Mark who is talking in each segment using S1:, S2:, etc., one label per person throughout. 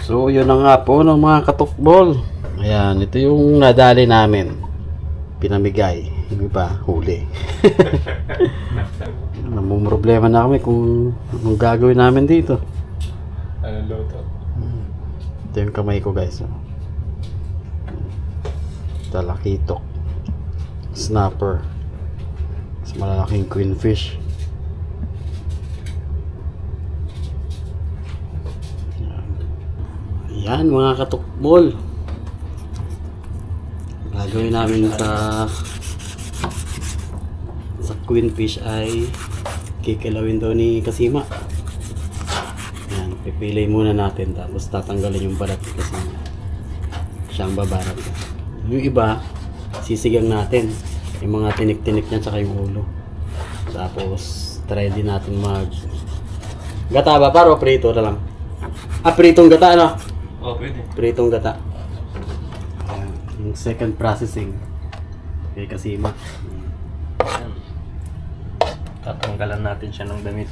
S1: So yun na nga po ng mga katukbol. Ayan, ito yung nadali namin. Pinamigay. Yung iba, huli. Namumroblema na kami kung anong gagawin namin dito.
S2: Anong luto?
S1: Ito yung kamay ko guys. Talakitok. Snapper. Mas malalaking queenfish. Yan mga katukbol. Gagawin namin sa queenfish ay kikilawin daw ni Kasima. Yan, pipilay muna natin tapos tatanggalin yung balat kasi siya ang babarat. Yung iba, sisigang natin. Yung mga tinik-tinik niya tsaka yung ulo. Tapos try din natin mag gata ba paro prito na lang. Pritong gata no?
S2: Oh, pwede.
S1: Pritong gata. Yung second processing kay Kasima.
S2: Tatanggalan natin siya ng damit.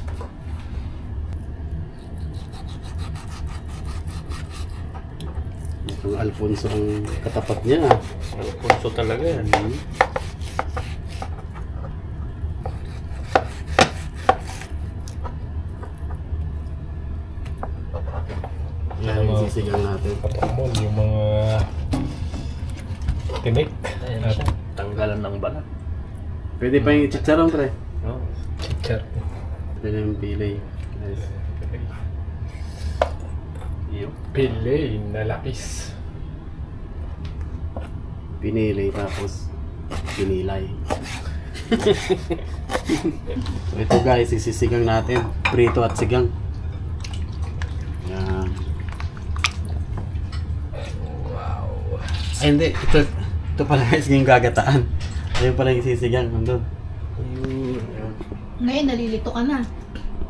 S1: Yung Alfonso ang katapat niya.
S2: Alfonso talaga yan.
S1: Yan yung sisigang natin.
S2: Katamol, yung mga tinik.
S3: Ayan siya. Tanggalan ng balat.
S1: Pwede pa yung chicharon pre.
S2: Oh, chichar.
S1: Pwede yung pilay. Nice.
S2: Yung pilay na lapis.
S1: Pinilay tapos pinilay. So ito guys, isisigang natin. Prito at sigang. Yan. Ay hindi, ito pala guys yung gagataan. Ayun pala yung sisigang nandun.
S4: Ngayon, nalilito ka na.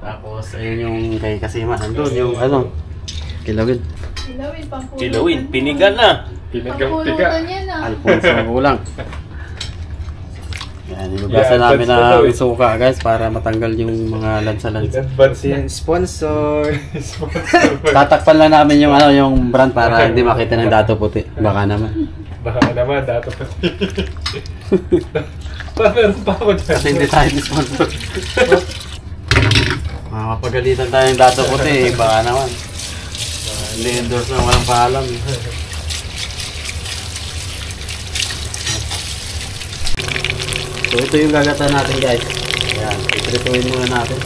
S1: Tapos ayun yung kay Kasima nandun, yung ano, kilawin.
S4: Kilawin, pampulutan.
S2: Kilawin, pinigan na. Pinigang tiga.
S4: Pampulutan yan ah.
S1: Alfonso Magulang. Yan, inugasan namin na suka guys para matanggal yung mga lansa-lansa.
S2: Advance yan.
S3: Sponsor.
S1: Tatakpan lang namin yung ano, yung brand para hindi makita ng dato puti. Baka naman.
S2: Baka naman, dato pati. Meron pa ako dyan.
S1: Kasi hindi tayo sponsor. Makapagalitan tayo ng dato puti, baka naman. Hindi endorse na walang paalam. So ito yung gagatan natin guys. Ayan, itrituin muna natin.